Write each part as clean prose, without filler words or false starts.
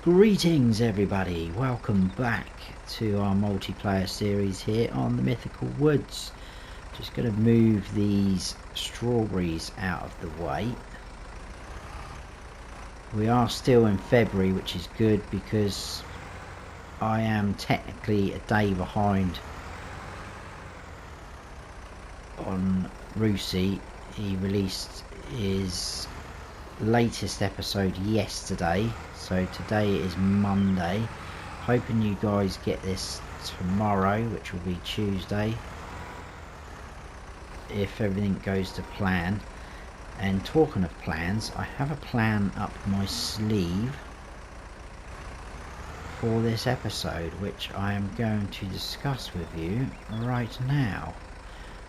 Greetings everybody, welcome back to our multiplayer series here on the Mythical Woods. Just going to move these strawberries out of the way. We are still in February, which is good because I am technically a day behind on Rusey. He released his latest episode yesterday, so today is Monday. Hoping you guys get this tomorrow, which will be Tuesday, if everything goes to plan. And talking of plans, I have a plan up my sleeve for this episode, which I am going to discuss with you right now.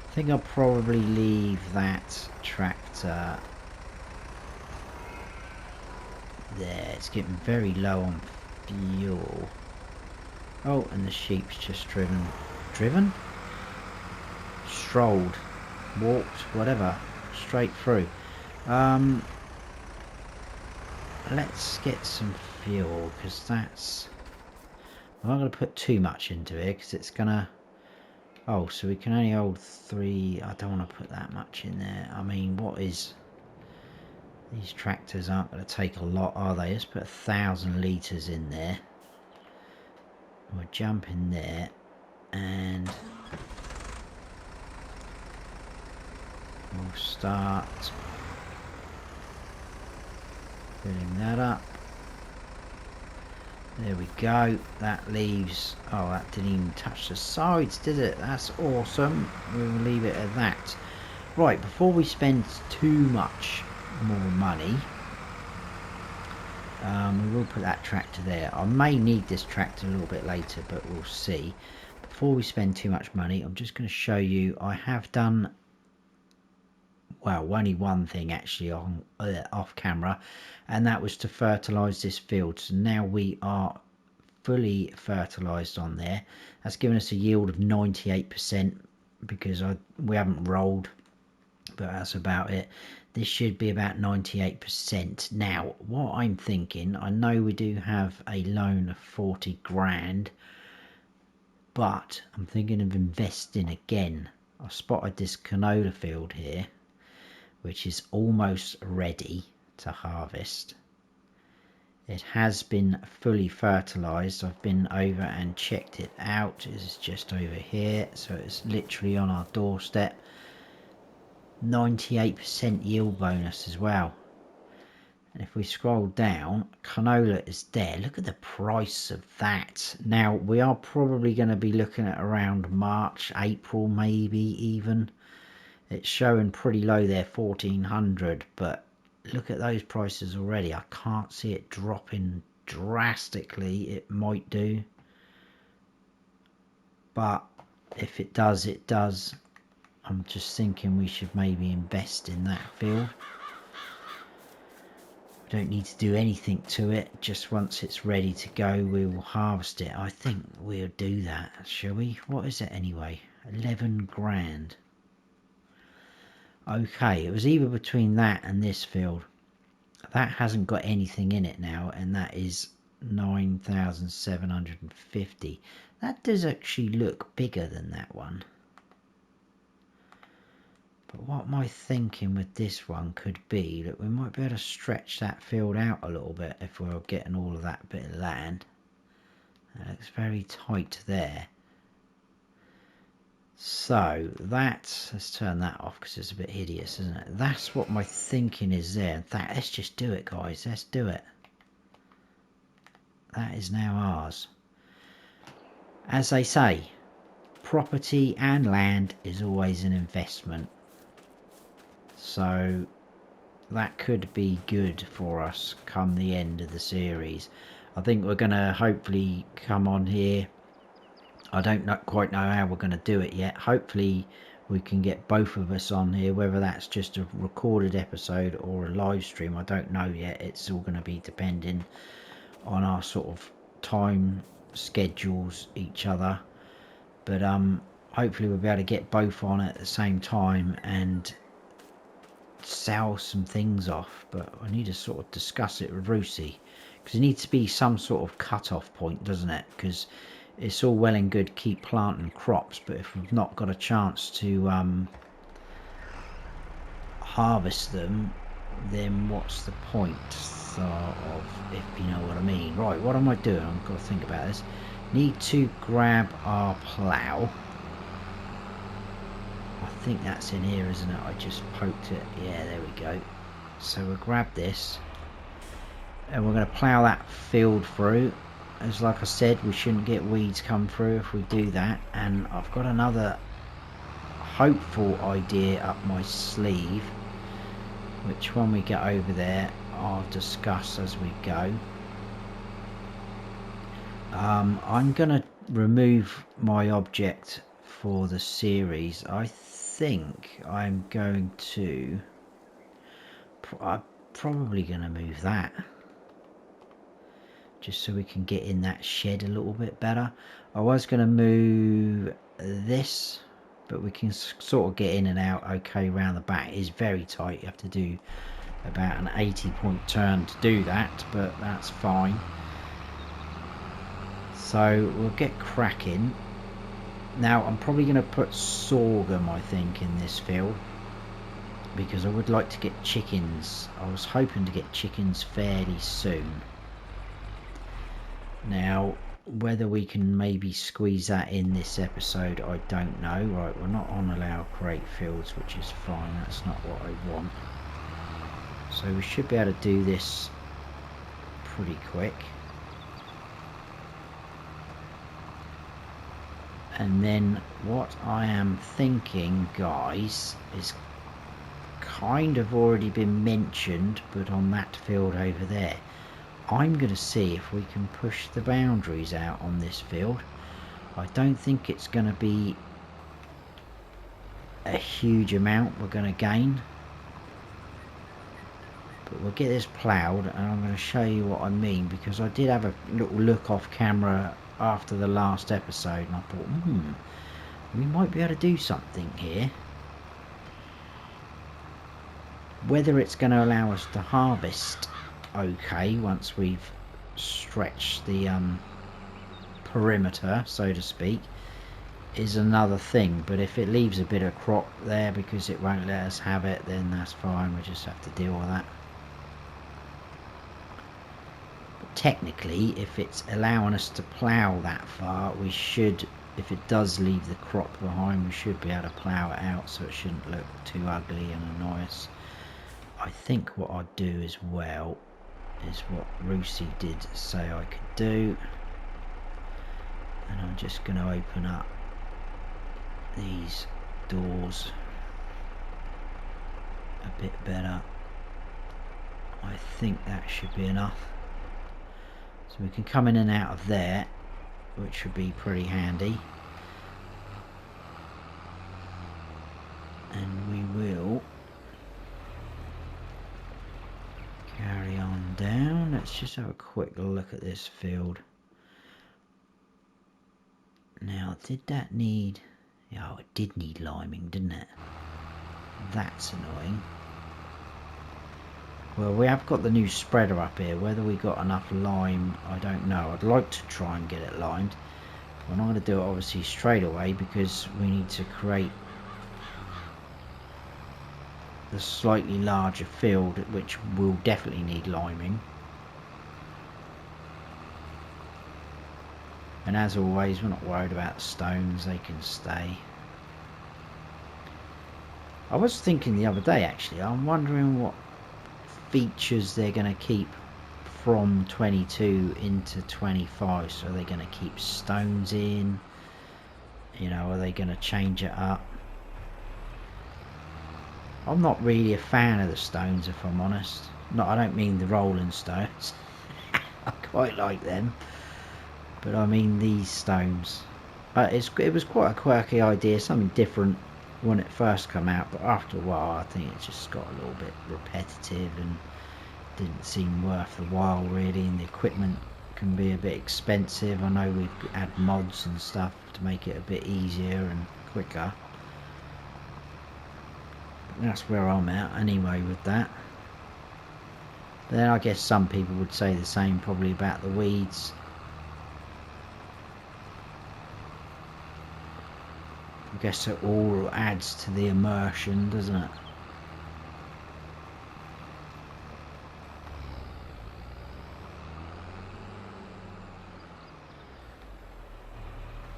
I think I'll probably leave that tractor there. It's getting very low on fuel. Oh, and the sheep's just driven, strolled, walked, whatever, straight through. Let's get some fuel, because that's, I'm not going to put too much into it because it's gonna, oh, so we can only hold 3. I don't want to put that much in there. I mean, what is, these tractors aren't going to take a lot, are they? Let's put 1,000 litres in there. We'll jump in there and we'll start filling that up. There we go. That leaves, oh, that didn't even touch the sides, did it? That's awesome. We'll leave it at that. Right, before we spend too much more money, we will put that tractor there. I may need this tractor a little bit later, but we'll see. Before we spend too much money, I'm just going to show you, I have done, well, only one thing actually on off camera, and that was to fertilise this field. So now we are fully fertilised on there. That's given us a yield of 98% because we haven't rolled, but that's about it. This should be about 98%. Now, what I'm thinking, I know we do have a loan of 40 grand, but I'm thinking of investing again. I spotted this canola field here, which is almost ready to harvest. It has been fully fertilised. I've been over and checked it out. It's just over here, so it's literally on our doorstep. 98% yield bonus as well. And if we scroll down, canola is there. Look at the price of that. Now, we are probably going to be looking at around March, April, maybe even. It's showing pretty low there, 1400, but look at those prices already. I can't see it dropping drastically. It might do, but if it does, it does. I'm just thinking we should maybe invest in that field. We don't need to do anything to it. Just once it's ready to go, we will harvest it. I think we'll do that, shall we? What is it anyway? 11 grand. Okay, it was either between that and this field. That hasn't got anything in it now, and that is 9,750. That does actually look bigger than that one. But what my thinking with this one could be that we might be able to stretch that field out a little bit if we're getting all of that bit of land. That looks very tight there. So that, let's turn that off because it's a bit hideous, isn't it? That's what my thinking is there. Let's just do it, guys. Let's do it. That is now ours. As they say, property and land is always an investment. So that could be good for us come the end of the series. I think we're going to hopefully come on here. I don't quite know how we're going to do it yet. Hopefully we can get both of us on here, whether that's just a recorded episode or a live stream. I don't know yet. It's all going to be depending on our sort of time schedules each other. But hopefully we'll be able to get both on at the same time and sell some things off. But I need to sort of discuss it with Rusey, because it needs to be some sort of cut-off point, doesn't it? Because it's all well and good keep planting crops, but if we've not got a chance to harvest them, then what's the point of, if you know what I mean. Right, what am I doing? I've got to think about this. Need to grab our plough. I think that's in here, isn't it? I just poked it. Yeah, there we go. So we'll grab this and we're going to plough that field through. As like I said, we shouldn't get weeds come through if we do that. And I've got another hopeful idea up my sleeve, which when we get over there I'll discuss as we go. I'm gonna remove my object for the series. I think I'm going to I'm probably gonna move that just so we can get in that shed a little bit better. I was gonna move this, but we can sort of get in and out okay around the back. It's very tight. You have to do about an 80-point turn to do that, but that's fine. So we'll get cracking. Now I'm probably going to put sorghum, I think, in this field, because I would like to get chickens. I was hoping to get chickens fairly soon. Now whether we can maybe squeeze that in this episode, I don't know. Right, we're not on allow create fields, which is fine. That's not what I want. So we should be able to do this pretty quick. And then what I am thinking, guys, is kind of already been mentioned, but on that field over there. I'm going to see if we can push the boundaries out on this field. I don't think it's going to be a huge amount we're going to gain. But we'll get this ploughed and I'm going to show you what I mean, because I did have a little look off camera after the last episode and I thought, we might be able to do something here. Whether it's going to allow us to harvest okay once we've stretched the perimeter, so to speak, is another thing. But if it leaves a bit of crop there because it won't let us have it, then that's fine. We just have to deal with that. But technically, if it's allowing us to plough that far, we should, if it does leave the crop behind, we should be able to plough it out so it shouldn't look too ugly and annoy us. I think what I'd do as well is what Rusey did say I could do, and I'm just going to open up these doors a bit better. I think that should be enough, so we can come in and out of there, which would be pretty handy. And we will carry on down. Let's just have a quick look at this field. Now, did that need... oh, it did need liming, didn't it? That's annoying. Well, we have got the new spreader up here. Whether we got enough lime, I don't know. I'd like to try and get it limed. I'm not going to do it obviously straight away because we need to create the slightly larger field, which will definitely need liming. And as always, we're not worried about stones, they can stay. I was thinking the other day, actually, I'm wondering what features they're going to keep from 22 into 25. So are they going to keep stones in? You know, are they going to change it up? I'm not really a fan of the stones, if I'm honest. No, I don't mean the rolling stones. I quite like them. But I mean these stones. It was quite a quirky idea, something different when it first came out. But after a while, I think it just got a little bit repetitive and didn't seem worth the while, really. And the equipment can be a bit expensive. I know we've had mods and stuff to make it a bit easier and quicker. That's where I'm at anyway with that. But then I guess some people would say the same probably about the weeds. I guess it all adds to the immersion, doesn't it?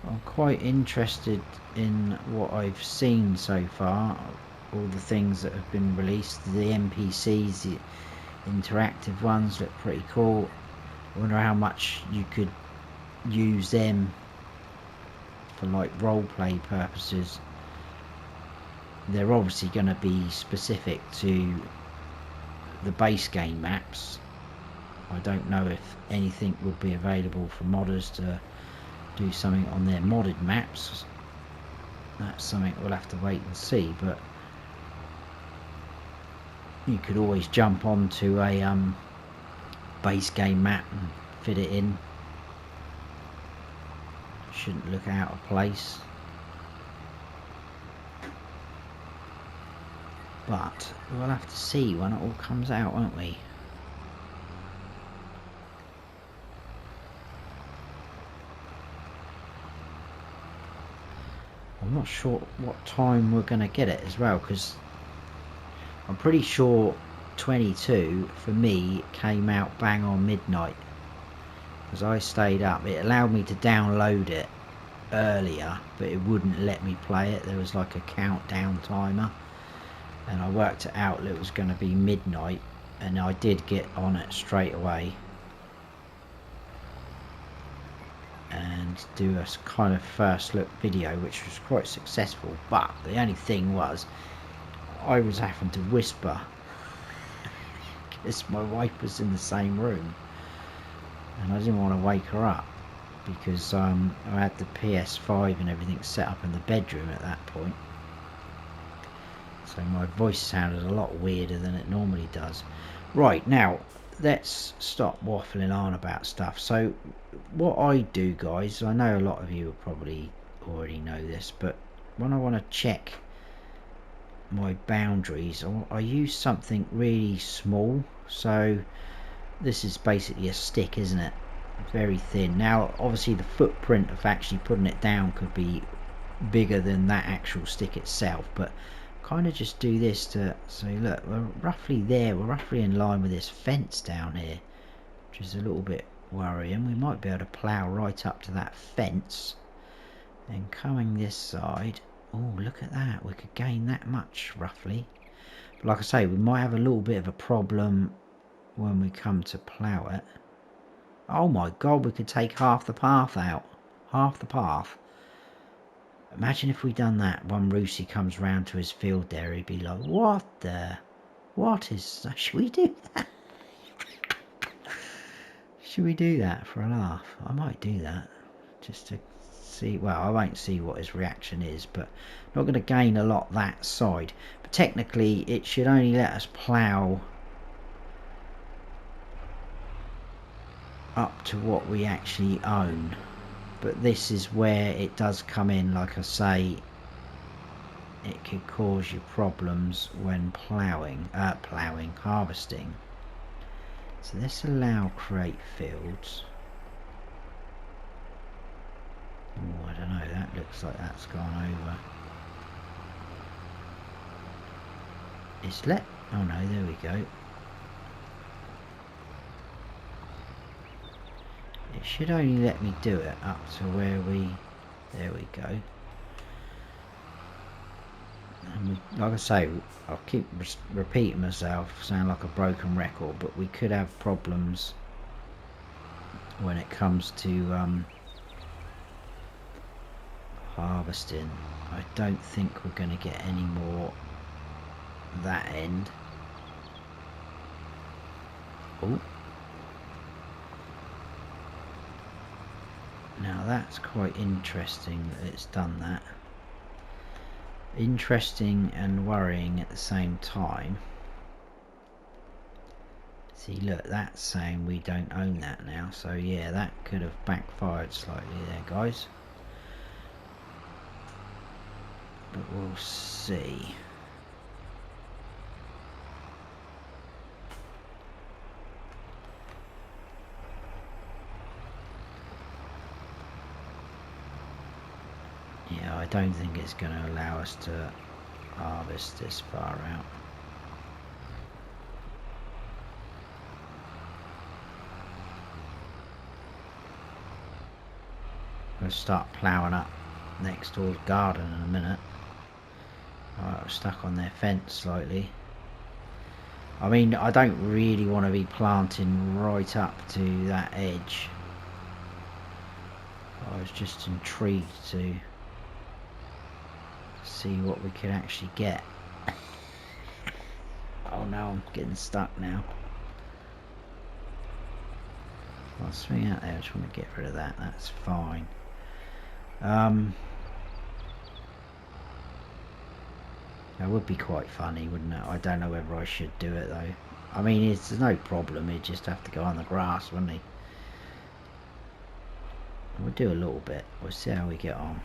I'm quite interested in what I've seen so far, all the things that have been released. The NPCs, the interactive ones, look pretty cool. I wonder how much you could use them for like roleplay purposes. They're obviously going to be specific to the base game maps. I don't know if anything would be available for modders to do something on their modded maps. That's something we'll have to wait and see, but you could always jump onto a base game map and fit it in. Shouldn't look out of place. But we'll have to see when it all comes out, won't we? I'm not sure what time we're going to get it as well, because I'm pretty sure 22 for me came out bang on midnight, because I stayed up. It allowed me to download it earlier, but it wouldn't let me play it. There was like a countdown timer, and I worked it out that it was going to be midnight, and I did get on it straight away and do a kind of first look video, which was quite successful. But the only thing was, I was having to whisper because my wife was in the same room and I didn't want to wake her up, because I had the PS5 and everything set up in the bedroom at that point, so my voice sounded a lot weirder than it normally does. Right, now let's stop waffling on about stuff. So what I do, guys, I know a lot of you probably already know this, but when I want to check my boundaries, I use something really small. So this is basically a stick, isn't it? Very thin. Now obviously the footprint of actually putting it down could be bigger than that actual stick itself, but kind of just do this to say, look, we're roughly there, we're roughly in line with this fence down here, which is a little bit worrying. We might be able to plough right up to that fence, and coming this side, oh look at that, we could gain that much roughly. But like I say, we might have a little bit of a problem when we come to plough it. Oh my god, we could take half the path out, half the path. Imagine if we done that when Rusey comes round to his field there, he'd be like, what is, should we do that? Should we do that for a laugh? I might do that, just to see. Well, I won't see what his reaction is, but not going to gain a lot that side. But technically, it should only let us plough up to what we actually own. But this is where it does come in, like I say, it could cause you problems when harvesting. So let's allow create fields. Oh, I don't know, that looks like that's gone over. Oh no, there we go. It should only let me do it up to where there we go. And like I say, I'll keep repeating myself, sound like a broken record, but we could have problems when it comes to harvesting. I don't think we're going to get any more that end. Oh, now that's quite interesting that it's done that. Interesting and worrying at the same time. See, look, that's saying we don't own that now, so yeah, that could have backfired slightly there, guys. But we'll see. Yeah, I don't think it's going to allow us to harvest this far out. We'll start ploughing up next door's garden in a minute. Alright, we're stuck on their fence slightly. I mean, I don't really want to be planting right up to that edge. I was just intrigued to see what we could actually get. Oh no, I'm getting stuck now. I'll swing out there, I just want to get rid of that, that's fine. That would be quite funny, wouldn't it? I don't know whether I should do it though. I mean, it's no problem, he'd just have to go on the grass, wouldn't he? We'll do a little bit, we'll see how we get on.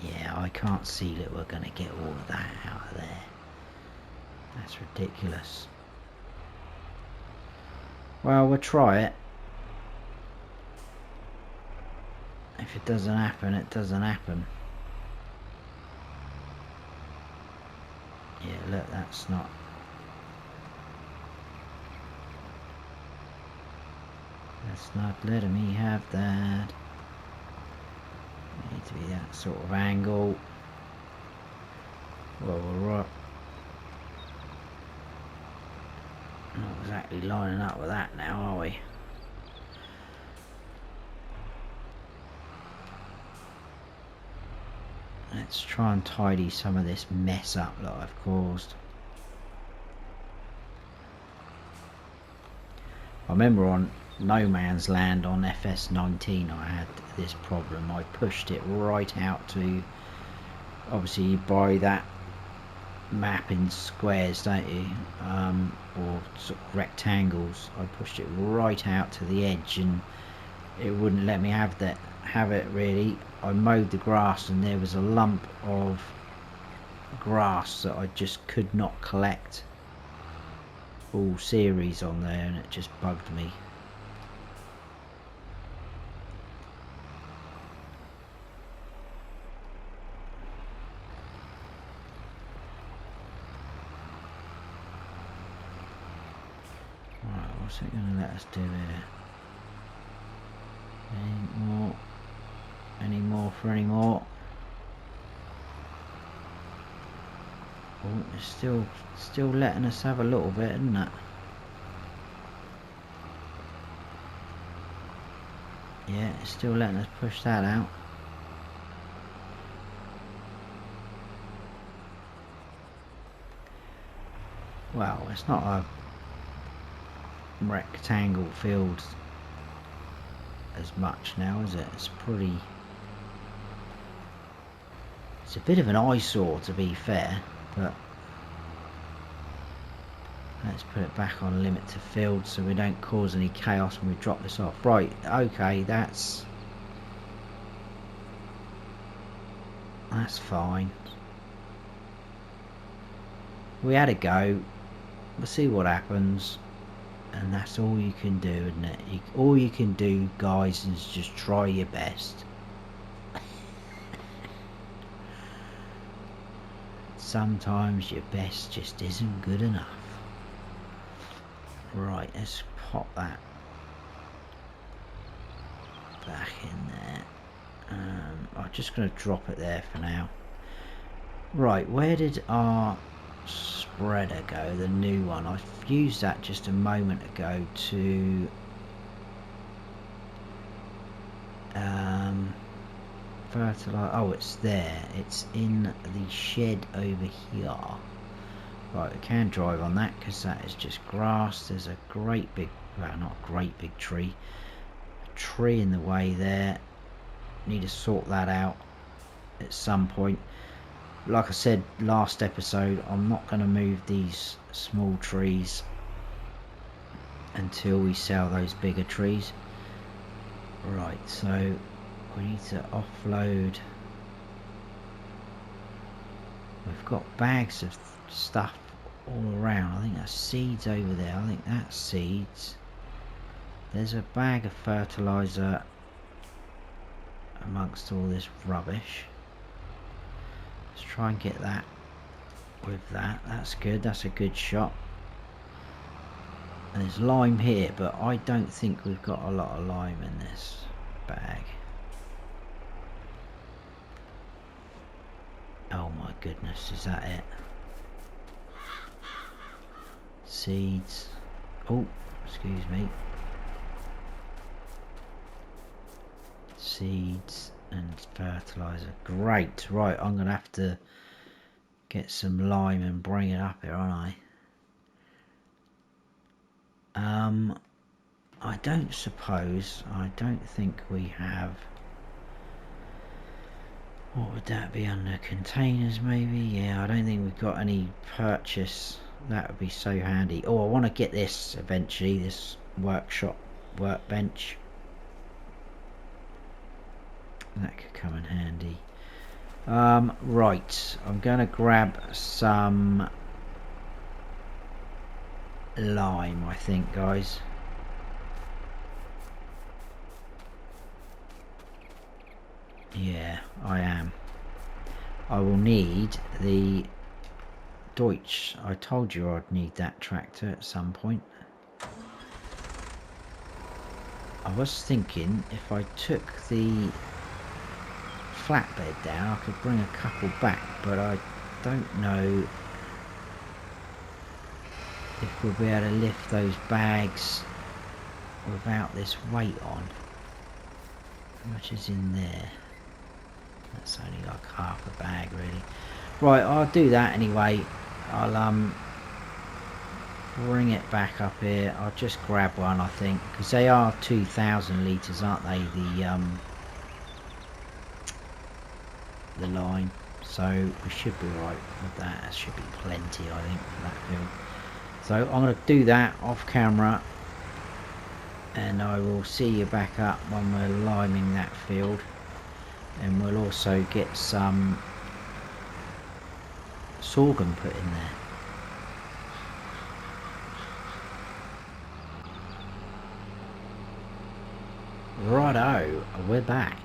Yeah, I can't see that we're going to get all of that out of there. That's ridiculous. Well, we'll try it. If it doesn't happen, it doesn't happen. Yeah, look, that's not... That's not letting me have that. Need to be that sort of angle. Well, we're right. Not exactly lining up with that now, are we? Let's try and tidy some of this mess up that I've caused. I remember on No Man's Land on FS19 I had this problem. I pushed it right out to, obviously you buy that map in squares, don't you, or sort of rectangles. I pushed it right out to the edge and it wouldn't let me have it really. I mowed the grass and there was a lump of grass that I just could not collect all series on there, and it just bugged me. Right, what's it going to let us do here? Any more? Any more for any more? Oh, it's still letting us have a little bit, isn't it? Yeah, it's still letting us push that out. Well, it's not a rectangle field as much now, is it? It's pretty... It's a bit of an eyesore, to be fair, but let's put it back on limit to field so we don't cause any chaos when we drop this off. Right, okay, that's fine. We had a go. We'll see what happens, and that's all you can do, isn't it? All you can do, guys, is just try your best. Sometimes your best just isn't good enough. Right, let's pop that back in there. I'm just going to drop it there for now. Right, where did our spreader go? The new one. I used that just a moment ago to fertilize. Oh, it's there. It's in the shed over here. Right, we can drive on that because that is just grass. There's a great big, well, not a great big tree. A tree in the way there. Need to sort that out at some point. Like I said last episode, I'm not going to move these small trees until we sell those bigger trees. Right, so we need to offload we've got bags of stuff all around. I think that's seeds over there. I think that's seeds. There's a bag of fertilizer amongst all this rubbish. Let's try and get that with that. That's good. That's a good shot. And there's lime here, but I don't think we've got a lot of lime in this bag. Oh my goodness, is that it? Seeds. Oh, excuse me. Seeds and fertilizer. Great. Right, I'm going to have to get some lime and bring it up here, aren't I? I don't think we have. What would that be under? Containers maybe? Yeah, I don't think we've got any purchase. That would be so handy. Oh, I want to get this eventually, this workbench. That could come in handy. Right, I'm going to grab some lime, I think, guys. Yeah, I am. I will need the Deutsch. I told you I'd need that tractor at some point. I was thinking if I took the flatbed down, I could bring a couple back, but I don't know if we'll be able to lift those bags without this weight on. How much is in there? That's only like half a bag really. Right, I'll do that anyway. I'll bring it back up here. I'll just grab one, I think, because they are 2,000 litres, aren't they, the line, so we should be right with that. That should be plenty, I think, for that field. So I'm going to do that off camera, and I will see you back up when we're liming that field, and we'll also get some sorghum put in there. Righto, we're back.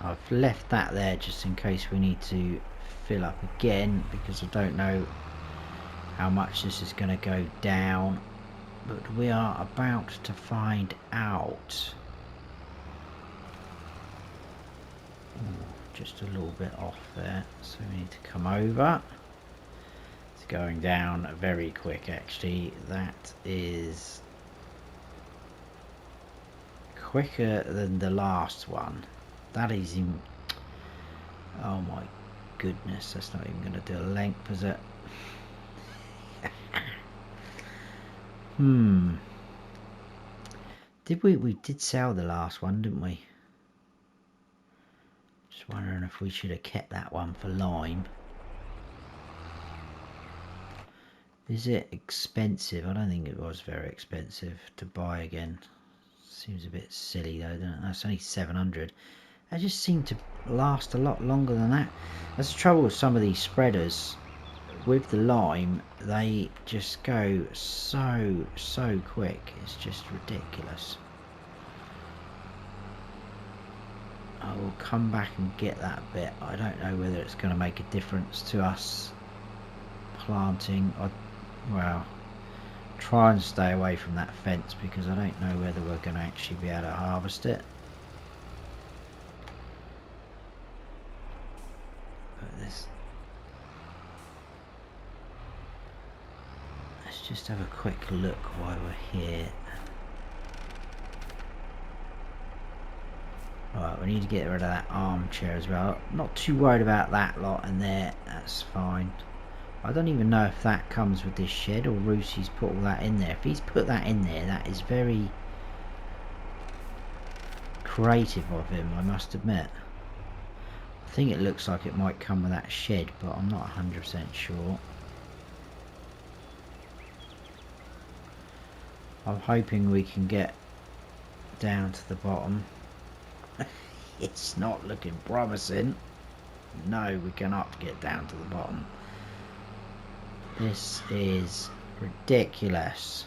I've left that there just in case we need to fill up again, because I don't know how much this is going to go down, but we are about to find out. Ooh, just a little bit off there, so we need to come over. It's going down very quick actually. That is quicker than the last one. That is in, oh my goodness, that's not even going to do a length, is it? We did sell the last one, didn't we? Just wondering if we should have kept that one for lime. Is it expensive? I don't think it was very expensive to buy again. Seems a bit silly though, doesn't it? That's only 700. They just seem to last a lot longer than that. That's the trouble with some of these spreaders. With the lime, they just go so quick. It's just ridiculous. I will come back and get that bit. I don't know whether it's going to make a difference to us planting. Well, try and stay away from that fence, because I don't know whether we're going to actually be able to harvest it. Let's just have a quick look while we're here. Right, we need to get rid of that armchair as well. Not too worried about that lot in there, that's fine. I don't even know if that comes with this shed or Rusey's put all that in there. If he's put that in there, that is very creative of him, I must admit. I think it looks like it might come with that shed, but I'm not 100% sure. I'm hoping we can get down to the bottom. It's not looking promising. No, we cannot get down to the bottom. This is ridiculous.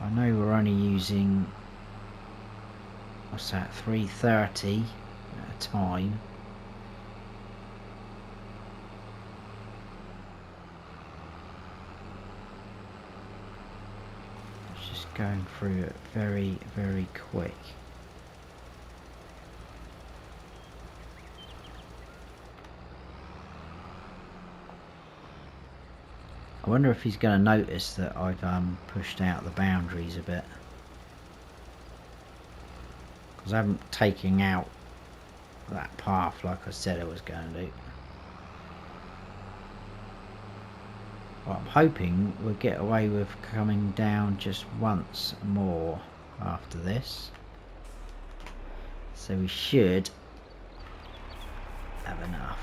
I know we're only using, what's that, 330 at a time. It's just going through it very, very quick. I wonder if he's going to notice that I've pushed out the boundaries a bit, because I haven't taken out that path like I said I was going to do. Well, I'm hoping we'll get away with coming down just once more after this, so we should have enough.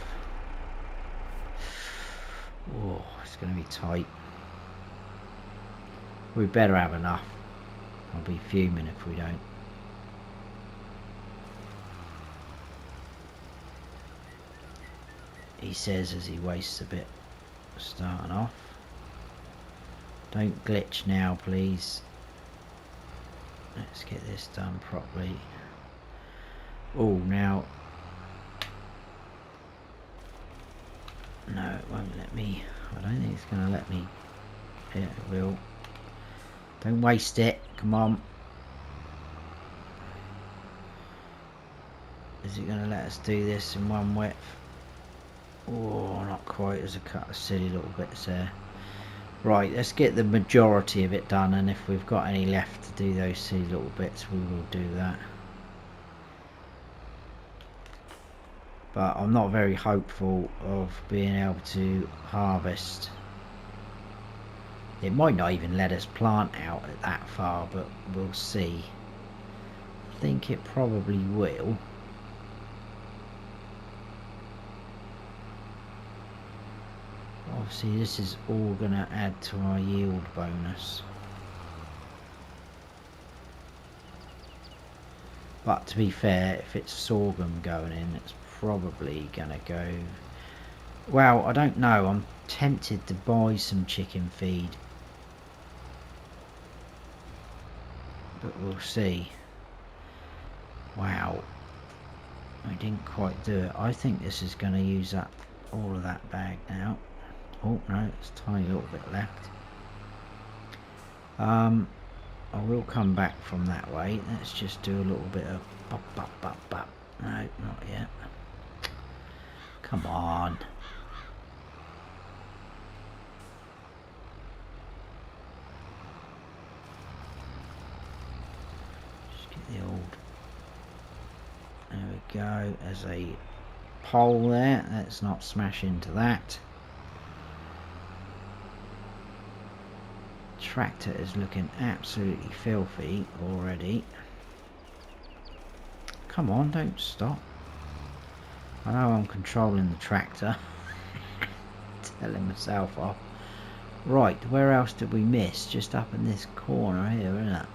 Oh, it's going to be tight. We better have enough. I'll be fuming if we don't. He says as he wastes a bit starting off. Don't glitch now, please. Let's get this done properly. Oh, now. No, it won't let me. I don't think it's going to let me. Yeah, it will. Don't waste it. Come on. Is it going to let us do this in one width? Oh, not quite. There's a couple of silly little bits there. Right, let's get the majority of it done, and if we've got any left to do those silly little bits, we will do that. But I'm not very hopeful of being able to harvest. It might not even let us plant out at that far, but we'll see. I think it probably will. Obviously this is all going to add to our yield bonus. But to be fair, if it's sorghum going in, it's probably going to go... Well, I don't know. I'm tempted to buy some chicken feed. But we'll see. Wow. I didn't quite do it. I think this is going to use up all of that bag now. Oh no, it's a tiny little bit left. I will come back from that way. Let's just do a little bit of bop bop bop bop. No, not yet. Come on. Just get the old. There we go. There's a pole there. Let's not smash into that. Tractor is looking absolutely filthy already. Come on, don't stop. I know I'm controlling the tractor. Telling myself off. Right, where else did we miss? Just up in this corner here, isn't it?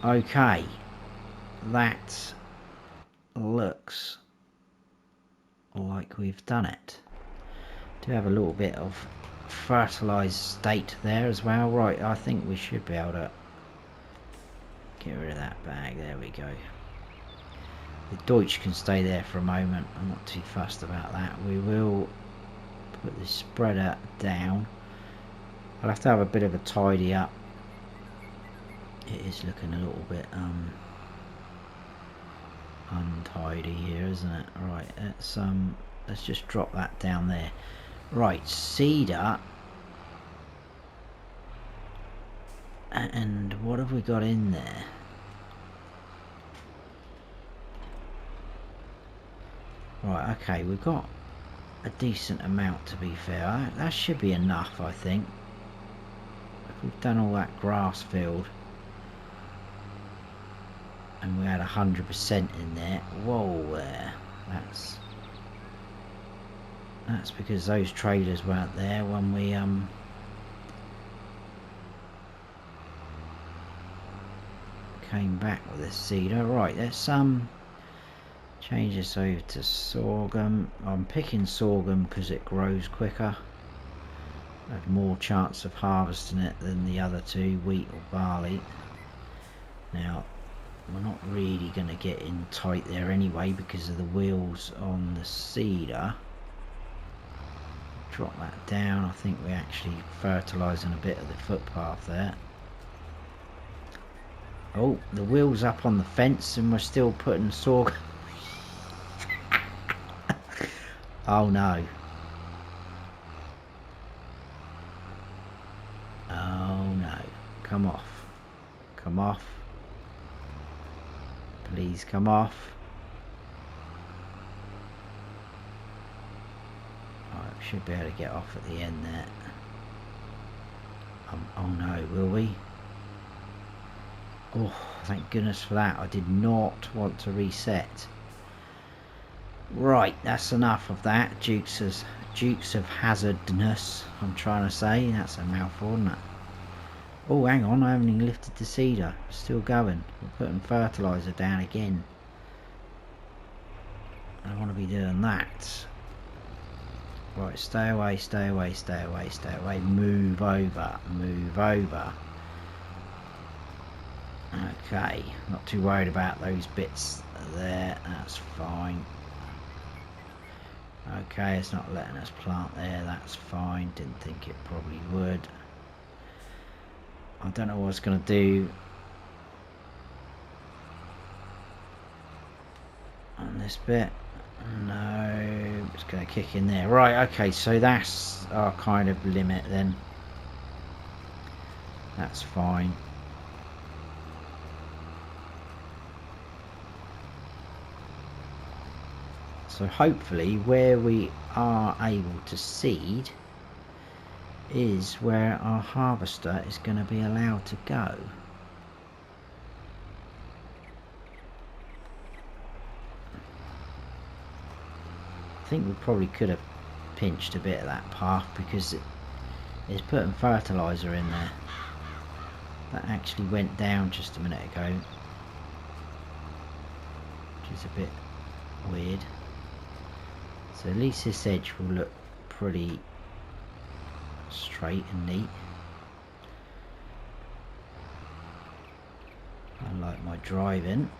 Okay. That looks like we've done it. Do have a little bit of fertilized state there as well. Right, I think we should be able to get rid of that bag. There we go. The Deutsch can stay there for a moment. I'm not too fussed about that. We will put the spreader down. I'll have to have a bit of a tidy up. It is looking a little bit untidy here, isn't it? Right, let's just drop that down there. Right, cedar. And what have we got in there? Right, okay, we've got a decent amount, to be fair. That should be enough, I think. If we've done all that grass field and we had 100% in there. Whoa there. That's because those traders weren't there when we came back with this seeder. Right, let's change this over to sorghum. I'm picking sorghum because it grows quicker. I have more chance of harvesting it than the other two, wheat or barley. Now, we're not really going to get in tight there anyway because of the wheels on the seeder. Drop that down. I think we're actually fertilising a bit of the footpath there. Oh, the wheel's up on the fence and we're still putting sorghum. Oh no. Oh no. Come off. Come off. Please come off. Alright, we should be able to get off at the end there. Oh no, will we? Oh, thank goodness for that. I did not want to reset. Right, that's enough of that. Dukes of hazardness, I'm trying to say. That's a mouthful, isn't it? Oh, hang on, I haven't even lifted the seeder. It's still going. We're putting fertiliser down again. I don't want to be doing that. Right, stay away, stay away, stay away, stay away. Move over, move over. Okay, not too worried about those bits there. That's fine. Okay, it's not letting us plant there. That's fine. Didn't think it probably would. I don't know what I was going to do on this bit. No, it's going to kick in there. Right, okay, so that's our kind of limit then. That's fine. So hopefully where we are able to seed is where our harvester is going to be allowed to go. I think we probably could have pinched a bit of that path because it's putting fertiliser in there. That actually went down just a minute ago, which is a bit weird. So at least this edge will look pretty straight and neat. I like my driving.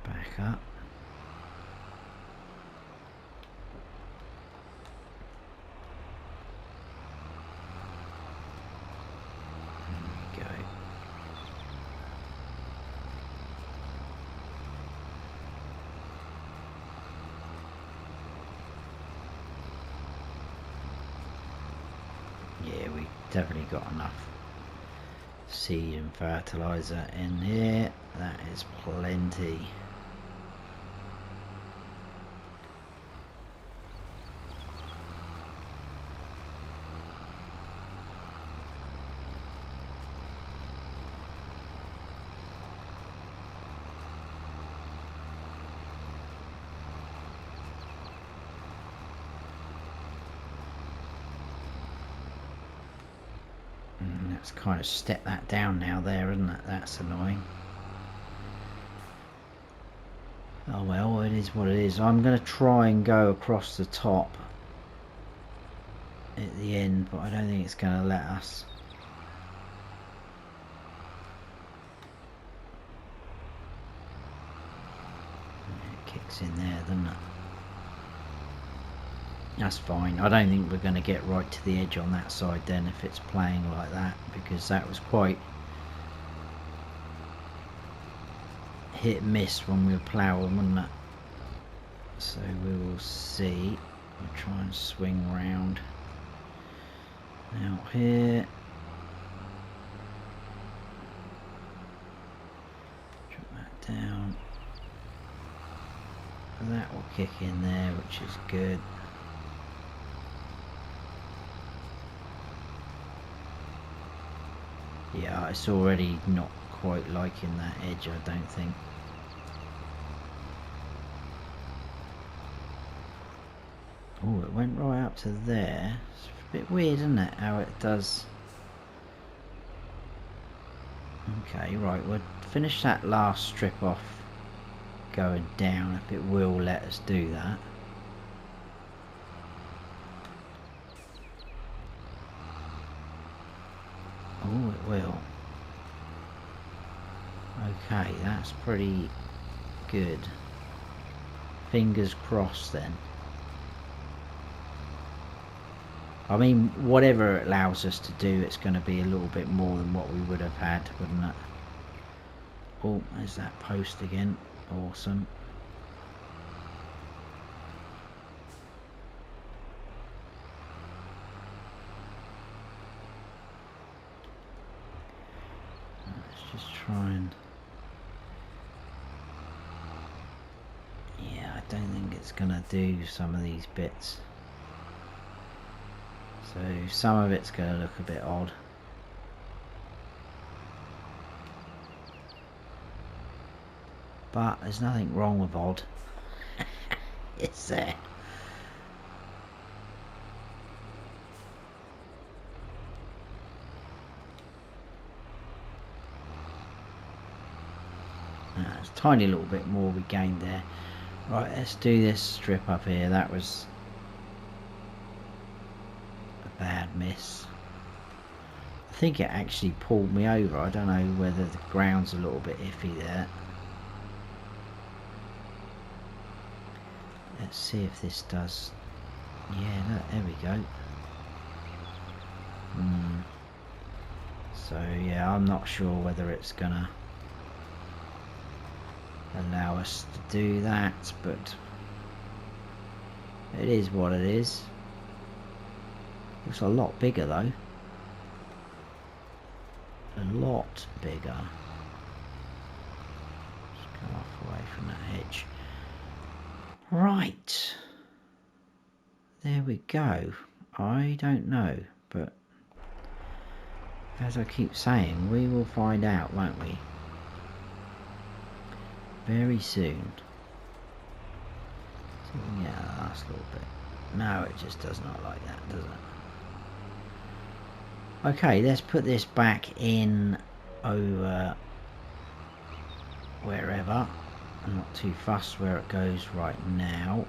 Let's back up. There we go. Yeah, we definitely got enough seed and fertiliser in here. That is plenty. Let's kind of step that down now there, isn't it? That's annoying. Oh well, it is what it is. I'm going to try and go across the top at the end, but I don't think it's going to let us. It kicks in there, doesn't it? That's fine. I don't think we're going to get right to the edge on that side then if it's playing like that, because that was quite hit and miss when we were ploughing, wasn't it? So we will see. We'll try and swing round out here. Drop that down. And that will kick in there, which is good. Yeah, it's already not quite liking that edge, I don't think. Oh, it went right up to there. It's a bit weird, isn't it, how it does. Okay, right, we'll finish that last strip off going down, if it will let us do that. Oh, it will. Okay, that's pretty good. Fingers crossed then. I mean, whatever it allows us to do, it's going to be a little bit more than what we would have had, wouldn't it? Oh, there's that post again. Awesome. Let's just try and... Yeah, I don't think it's going to do some of these bits. So some of it's going to look a bit odd. But there's nothing wrong with odd. It's there. There's a tiny little bit more we gained there. Right, let's do this strip up here. That was a bad miss. I think it actually pulled me over. I don't know whether the ground's a little bit iffy there. Let's see if this does. Yeah, look, there we go. So yeah, I'm not sure whether it's gonna allow us to do that, but it is what it is. Looks a lot bigger though. A lot bigger. Just go off away from that hedge. Right. There we go. I don't know, but as I keep saying, we will find out, won't we? Very soon. So we can get that last little bit. No, it just does not like that, does it? Okay, let's put this back in over wherever. I'm not too fussed where it goes right now.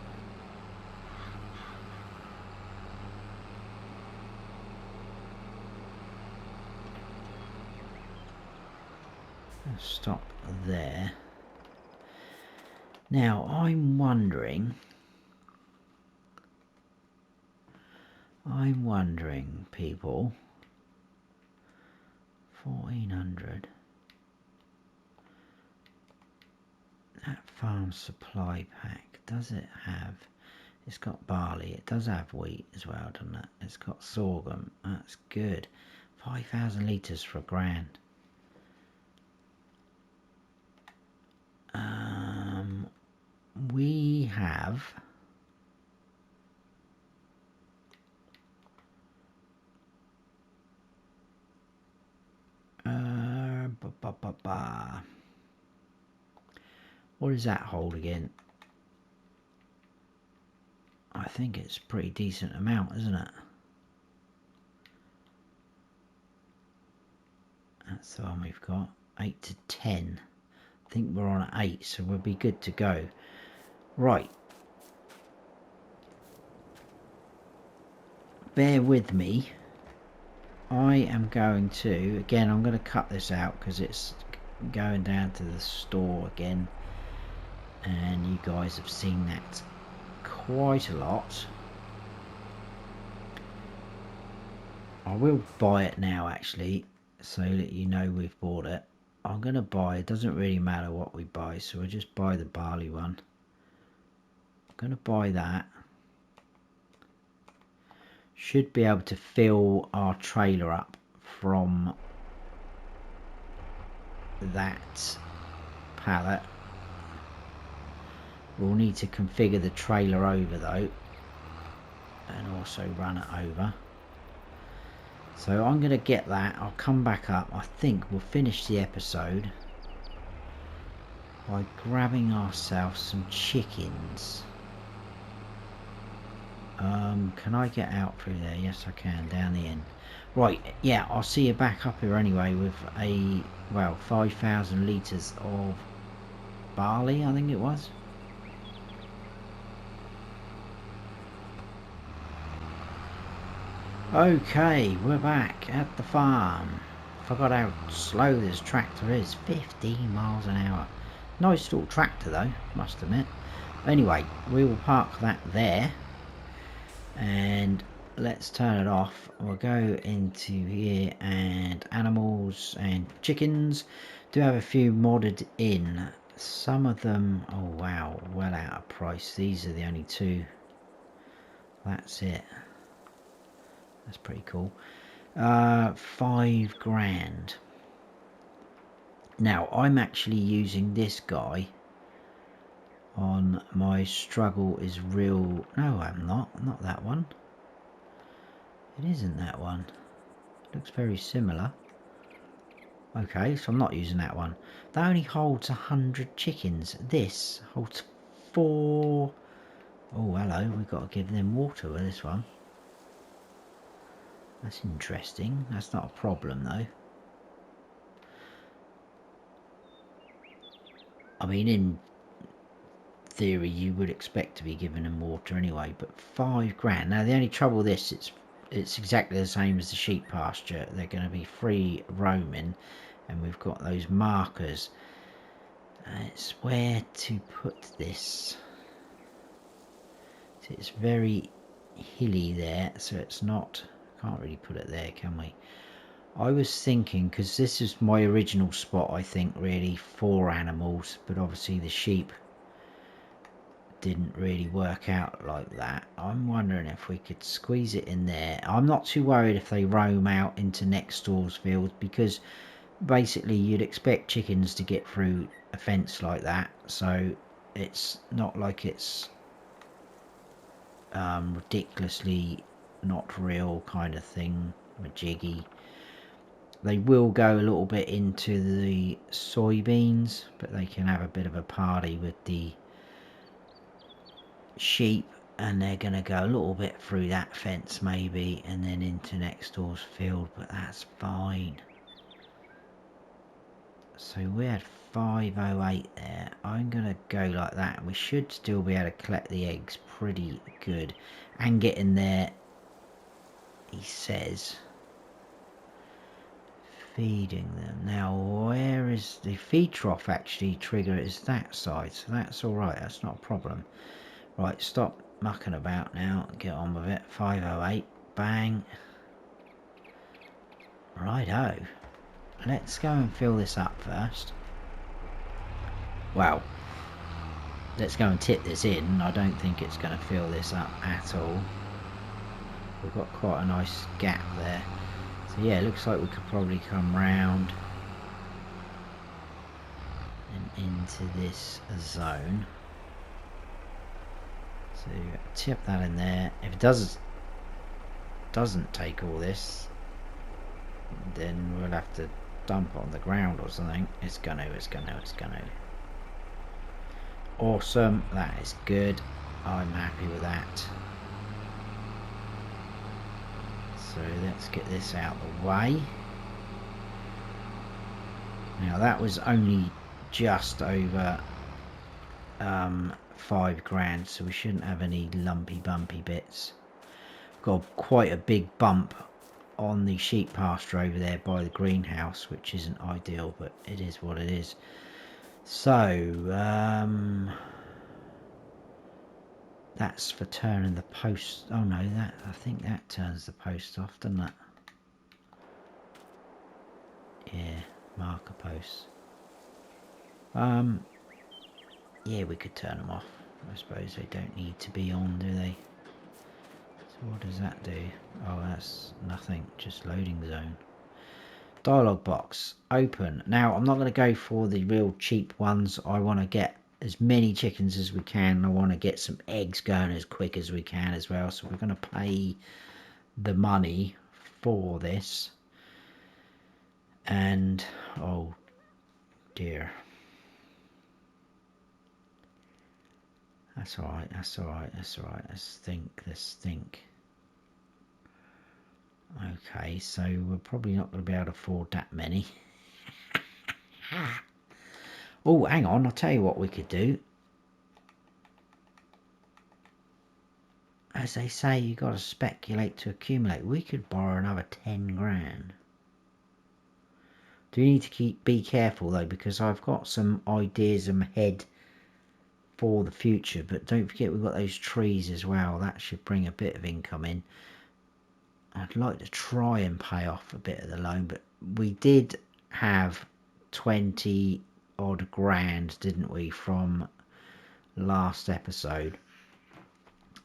Let's stop there. Now, I'm wondering, people, 1400. That farm supply pack, does it have, it's got barley, it does have wheat as well, doesn't it? It's got sorghum, that's good. 5,000 litres for £1,000. We have what does that hold again? I think it's a pretty decent amount, isn't it? That's the one we've got. 8 to 10. I think we're on 8, so we'll be good to go. Right. Bear with me. I am going to, again, I'm going to cut this out because it's going down to the store again. And you guys have seen that quite a lot. I will buy it now, actually, so that you know we've bought it. I'm going to buy, it doesn't really matter what we buy, so we'll just buy the barley one. I'm going to buy that. Should be able to fill our trailer up from that pallet. We'll need to configure the trailer over though, and also run it over. So I'm going to get that. I'll come back up. I think we'll finish the episode by grabbing ourselves some chickens. Can I get out through there? Yes, I can, down the end. Right, yeah, I'll see you back up here anyway with a, well, 5,000 litres of barley, I think it was. Okay, we're back at the farm. Forgot how slow this tractor is. 15 miles an hour. Nice little tractor though, must admit. Anyway, we will park that there. And let's turn it off. We'll go into here and animals and chickens. Do have a few modded in. Some of them, oh wow, well out of price. These are the only two. That's it. That's pretty cool. 5 grand. Now I'm actually using this guy on my struggle is real. No, I'm not that one. It isn't that one. Looks very similar. Okay, so I'm not using that one. That only holds 100 chickens. This holds 4. Oh, hello, we've got to give them water with this one. That's interesting. That's not a problem though. I mean, in theory you would expect to be giving them water anyway, but 5 grand. Now the only trouble with this, it's exactly the same as the sheep pasture. They're going to be free roaming, and we've got those markers. It's where to put this. So it's very hilly there, so it's not, can't really put it there, can we? I was thinking, because this is my original spot, I think, really, for animals, but obviously the sheep didn't really work out like that. I'm wondering if we could squeeze it in there. I'm not too worried if they roam out into next door's field, because basically you'd expect chickens to get through a fence like that, so it's not like it's ridiculously not real kind of thing, majiggy. They will go a little bit into the soybeans, but they can have a bit of a party with the sheep, and they're going to go a little bit through that fence maybe and then into next door's field, but that's fine. So we had 508 there. I'm going to go like that. We should still be able to collect the eggs pretty good and get in there. He says feeding them. Now where is the feed trough? Actually trigger is that side, so that's all right. That's not a problem. Right, stop mucking about now and get on with it. 508, bang. Righto. Let's go and fill this up first. Well, let's go and tip this in. I don't think it's going to fill this up at all. We've got quite a nice gap there. So yeah, it looks like we could probably come round and into this zone. So tip that in there. If it doesn't take all this, then we'll have to dump it on the ground or something. It's gonna. Awesome, that is good. I'm happy with that. So let's get this out of the way. Now that was only just over 5 grand, so we shouldn't have any lumpy bumpy bits. Got quite a big bump on the sheep pasture over there by the greenhouse, which isn't ideal, but it is what it is. So that's for turning the post. Oh no, that, I think that turns the post off, doesn't it? Yeah, marker posts. Yeah, we could turn them off. I suppose they don't need to be on, do they? So what does that do? Oh, that's nothing, just loading zone. Dialog box, open. Now, I'm not going to go for the real cheap ones. I want to get as many chickens as we can. I want to get some eggs going as quick as we can as well. So we're going to pay the money for this. And, oh dear. That's alright, that's alright, that's alright. Let's think. Okay, so we're probably not going to be able to afford that many. Oh, hang on, I'll tell you what we could do. As they say, you got to speculate to accumulate. We could borrow another 10 grand. Do you need to be careful though, because I've got some ideas in my head for the future, but don't forget we've got those trees as well. That should bring a bit of income in. I'd like to try and pay off a bit of the loan, but we did have 20 odd grand, didn't we, from last episode,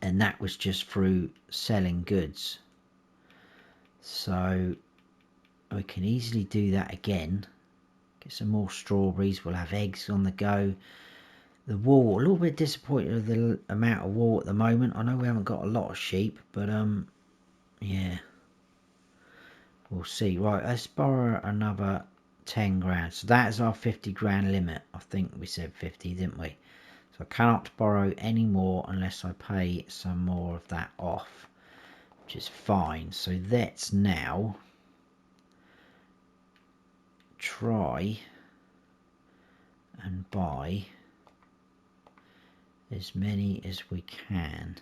and that was just through selling goods. So we can easily do that again. Get some more strawberries. We'll have eggs on the go. The wool, a little bit disappointed with the amount of wool at the moment. I know we haven't got a lot of sheep, but yeah, we'll see. Right, let's borrow another 10 grand. So that is our 50 grand limit. I think we said 50, didn't we? So I cannot borrow any more unless I pay some more of that off, which is fine. So let's now try and buy as many as we can.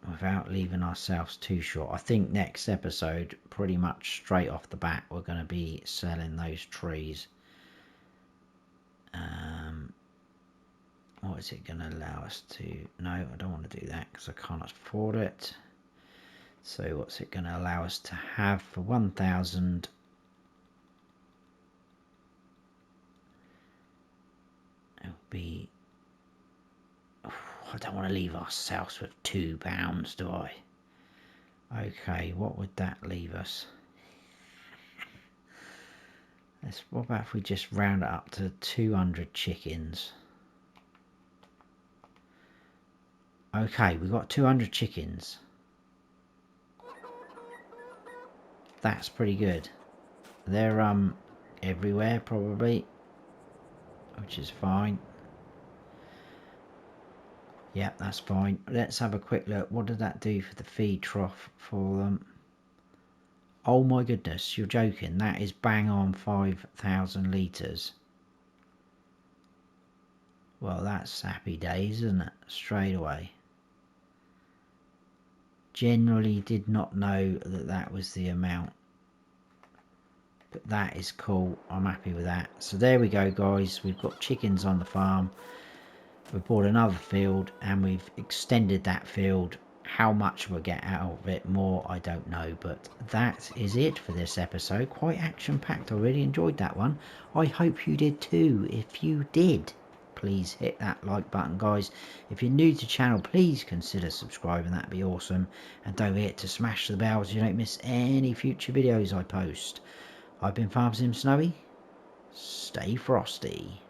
Without leaving ourselves too short. I think next episode, pretty much straight off the bat, we're going to be selling those trees. What is it going to allow us to... No, I don't want to do that because I can't afford it. So what's it going to allow us to have for 1,000? It'll be... Oh, I don't want to leave ourselves with £2, do I? Okay, what would that leave us? What about if we just round it up to 200 chickens? Okay, we've got 200 chickens. That's pretty good. They're everywhere probably, which is fine. Yeah, that's fine. Let's have a quick look. What did that do for the feed trough for them? Oh my goodness, you're joking. That is bang on 5,000 litres. Well, that's happy days, isn't it? Straight away. Generally did not know that that was the amount. But that is cool. I'm happy with that. So there we go, guys. We've got chickens on the farm. We've bought another field and we've extended that field. How much we'll get out of it more, I don't know, but that is it for this episode. Quite action-packed. I really enjoyed that one. I hope you did too. If you did, please hit that like button, guys. If you're new to the channel, please consider subscribing. That'd be awesome. And don't forget to smash the bell so you don't miss any future videos I post. I've been Rusey VS Snowy. Stay frosty.